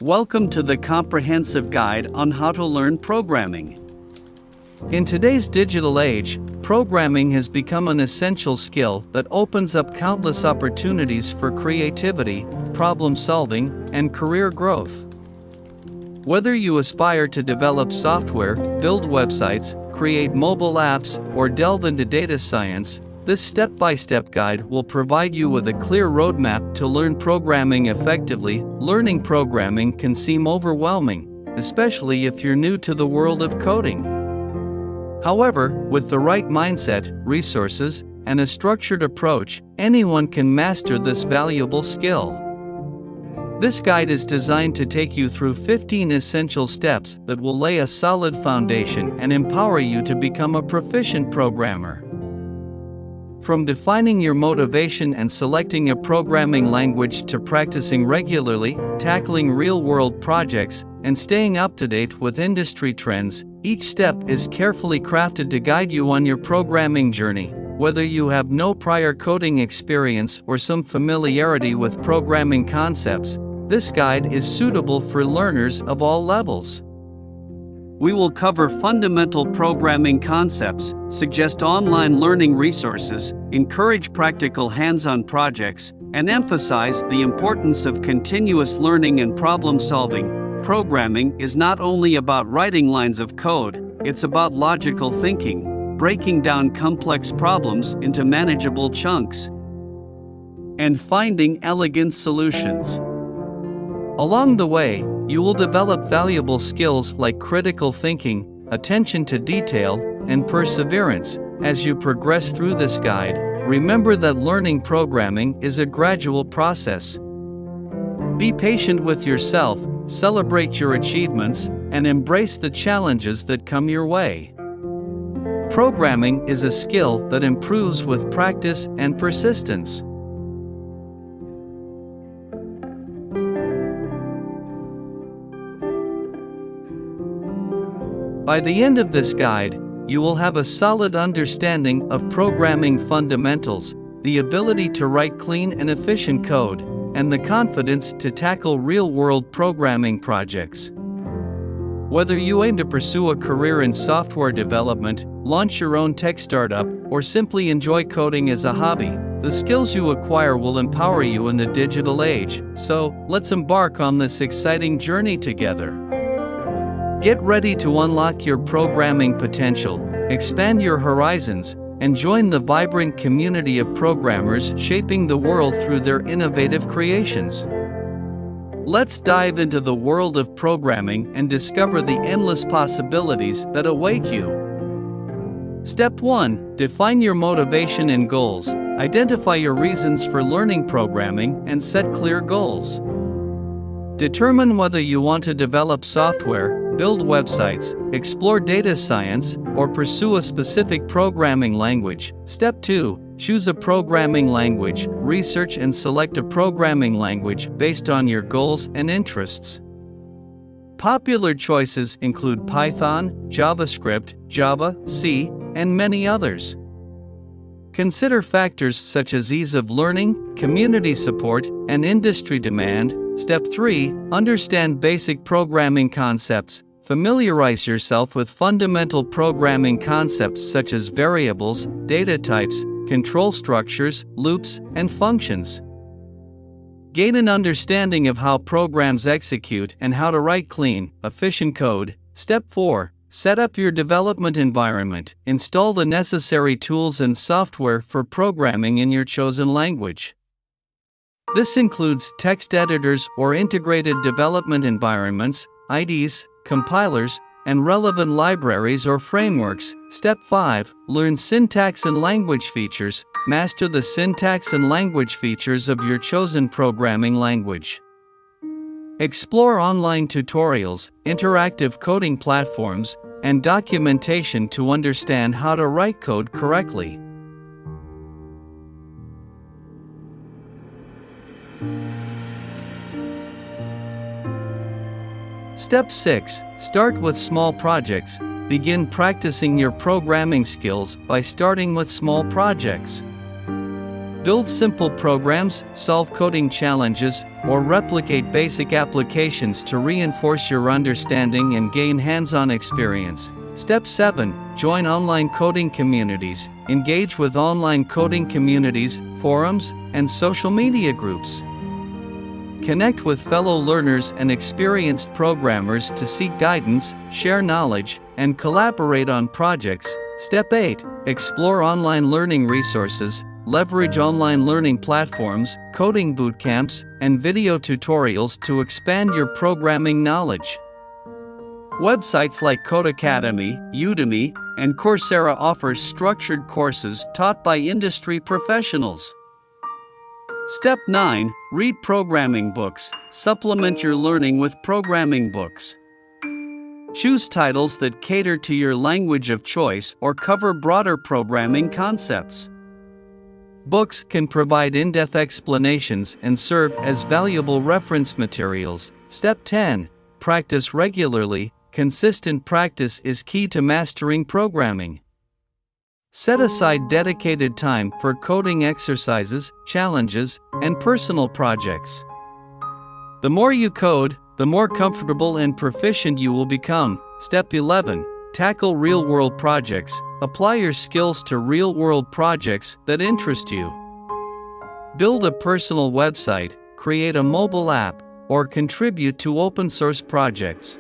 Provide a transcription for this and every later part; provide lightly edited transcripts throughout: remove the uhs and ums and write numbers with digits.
Welcome to the comprehensive guide on how to learn programming. In today's digital age, programming has become an essential skill that opens up countless opportunities for creativity, problem solving, and career growth. Whether you aspire to develop software, build websites, create mobile apps, or delve into data science, this step-by-step guide will provide you with a clear roadmap to learn programming effectively. Learning programming can seem overwhelming, especially if you're new to the world of coding. However, with the right mindset, resources, and a structured approach, anyone can master this valuable skill. This guide is designed to take you through 15 essential steps that will lay a solid foundation and empower you to become a proficient programmer. From defining your motivation and selecting a programming language to practicing regularly, tackling real-world projects, and staying up to date with industry trends, each step is carefully crafted to guide you on your programming journey. Whether you have no prior coding experience or some familiarity with programming concepts, this guide is suitable for learners of all levels. We will cover fundamental programming concepts, suggest online learning resources, encourage practical hands-on projects, and emphasize the importance of continuous learning and problem solving. Programming is not only about writing lines of code, it's about logical thinking, breaking down complex problems into manageable chunks, and finding elegant solutions. Along the way, you will develop valuable skills like critical thinking, attention to detail, and perseverance. As you progress through this guide, remember that learning programming is a gradual process. Be patient with yourself, celebrate your achievements, and embrace the challenges that come your way. Programming is a skill that improves with practice and persistence. By the end of this guide, you will have a solid understanding of programming fundamentals, the ability to write clean and efficient code, and the confidence to tackle real-world programming projects. Whether you aim to pursue a career in software development, launch your own tech startup, or simply enjoy coding as a hobby, the skills you acquire will empower you in the digital age. So, let's embark on this exciting journey together. Get ready to unlock your programming potential, expand your horizons, and join the vibrant community of programmers shaping the world through their innovative creations. Let's dive into the world of programming and discover the endless possibilities that await you. Step 1. Define your motivation and goals. Identify your reasons for learning programming and set clear goals. Determine whether you want to develop software, build websites, explore data science, or pursue a specific programming language. Step 2. Choose a programming language. Research and select a programming language based on your goals and interests. Popular choices include Python, JavaScript, Java, C, and many others. Consider factors such as ease of learning, community support, and industry demand. Step 3. Understand basic programming concepts. Familiarize yourself with fundamental programming concepts such as variables, data types, control structures, loops, and functions. Gain an understanding of how programs execute and how to write clean, efficient code. Step 4. Set up your development environment. Install the necessary tools and software for programming in your chosen language. This includes text editors or integrated development environments, IDEs, compilers, and relevant libraries or frameworks. Step 5. Learn syntax and language features. Master the syntax and language features of your chosen programming language. Explore online tutorials, interactive coding platforms, and documentation to understand how to write code correctly. Step 6. Start with small projects. Begin practicing your programming skills by starting with small projects. Build simple programs, solve coding challenges, or replicate basic applications to reinforce your understanding and gain hands-on experience. Step 7. Join online coding communities. Engage with online coding communities, forums, and social media groups. Connect with fellow learners and experienced programmers to seek guidance, share knowledge, and collaborate on projects. Step 8. Explore online learning resources. Leverage online learning platforms, coding bootcamps, and video tutorials to expand your programming knowledge. Websites like Codecademy, Udemy, and Coursera offer structured courses taught by industry professionals. Step 9. Read programming books. Supplement your learning with programming books. Choose titles that cater to your language of choice or cover broader programming concepts. Books can provide in-depth explanations and serve as valuable reference materials. Step 10. Practice regularly. Consistent practice is key to mastering programming. Set aside dedicated time for coding exercises, challenges, and personal projects. The more you code, the more comfortable and proficient you will become. Step 11. Tackle real-world projects. Apply your skills to real-world projects that interest you. Build a personal website, create a mobile app, or contribute to open-source projects.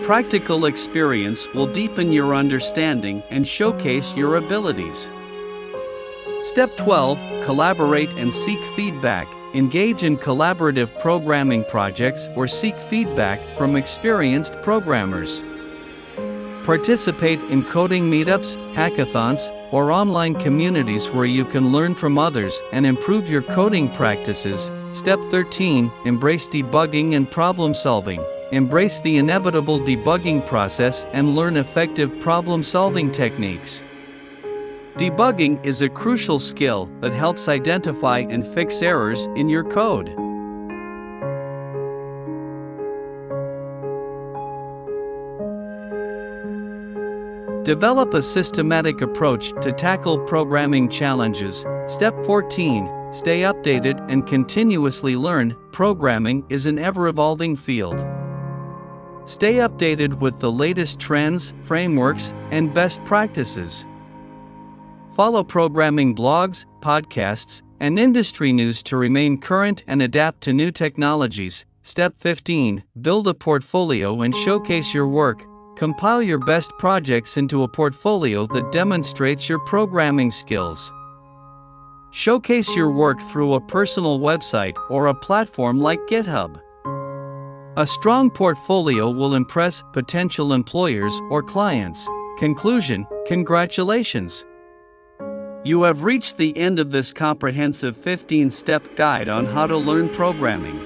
Practical experience will deepen your understanding and showcase your abilities. Step 12. Collaborate and seek feedback. Engage in collaborative programming projects or seek feedback from experienced programmers. Participate in coding meetups, hackathons, or online communities where you can learn from others and improve your coding practices. Step 13. Embrace debugging and problem solving. Embrace the inevitable debugging process and learn effective problem-solving techniques. Debugging is a crucial skill that helps identify and fix errors in your code. Develop a systematic approach to tackle programming challenges. Step 14. Stay updated and continuously learn. Programming is an ever-evolving field. Stay updated with the latest trends, frameworks, and best practices. Follow programming blogs, podcasts, and industry news to remain current and adapt to new technologies. Step 15. Build a portfolio and showcase your work. Compile your best projects into a portfolio that demonstrates your programming skills. Showcase your work through a personal website or a platform like GitHub. A strong portfolio will impress potential employers or clients. Conclusion: congratulations! You have reached the end of this comprehensive 15-step guide on how to learn programming.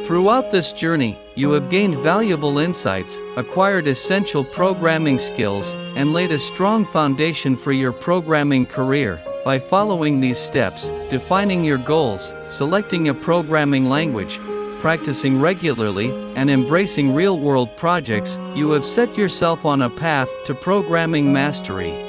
Throughout this journey, you have gained valuable insights, acquired essential programming skills, and laid a strong foundation for your programming career. By following these steps, defining your goals, selecting a programming language, practicing regularly, and embracing real-world projects, you have set yourself on a path to programming mastery.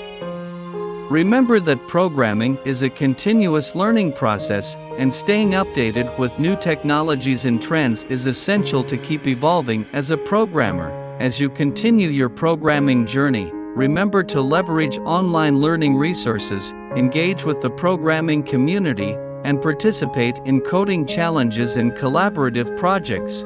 Remember that programming is a continuous learning process, and staying updated with new technologies and trends is essential to keep evolving as a programmer. As you continue your programming journey, remember to leverage online learning resources, engage with the programming community, and participate in coding challenges and collaborative projects.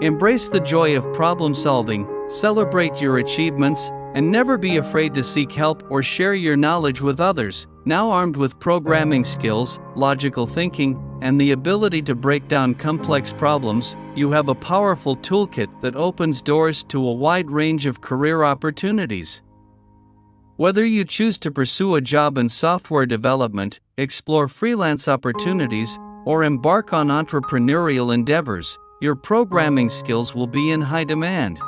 Embrace the joy of problem solving, celebrate your achievements, and never be afraid to seek help or share your knowledge with others. Now armed with programming skills, logical thinking, and the ability to break down complex problems, you have a powerful toolkit that opens doors to a wide range of career opportunities. Whether you choose to pursue a job in software development, explore freelance opportunities, or embark on entrepreneurial endeavors, your programming skills will be in high demand.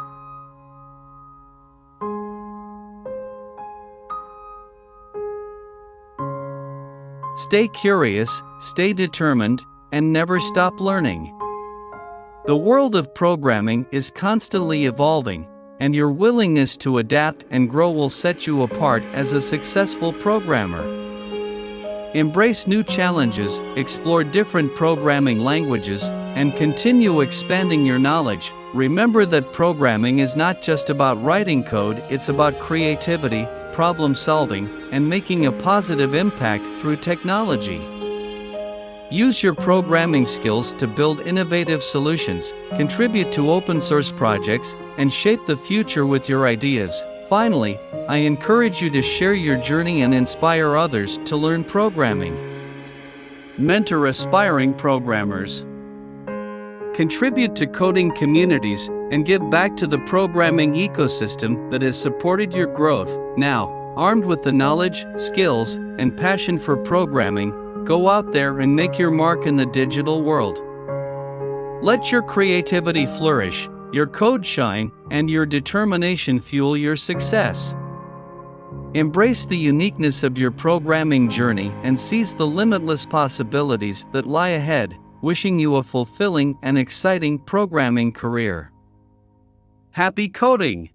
Stay curious, stay determined, and never stop learning. The world of programming is constantly evolving, and your willingness to adapt and grow will set you apart as a successful programmer. Embrace new challenges, explore different programming languages, and continue expanding your knowledge. Remember that programming is not just about writing code, it's about creativity, problem solving, and making a positive impact through technology. Use your programming skills to build innovative solutions, contribute to open source projects, and shape the future with your ideas. Finally, I encourage you to share your journey and inspire others to learn programming. Mentor aspiring programmers. Contribute to coding communities and give back to the programming ecosystem that has supported your growth. Now, armed with the knowledge, skills, and passion for programming, go out there and make your mark in the digital world. Let your creativity flourish, your code shine, and your determination fuel your success. Embrace the uniqueness of your programming journey and seize the limitless possibilities that lie ahead, wishing you a fulfilling and exciting programming career. Happy coding!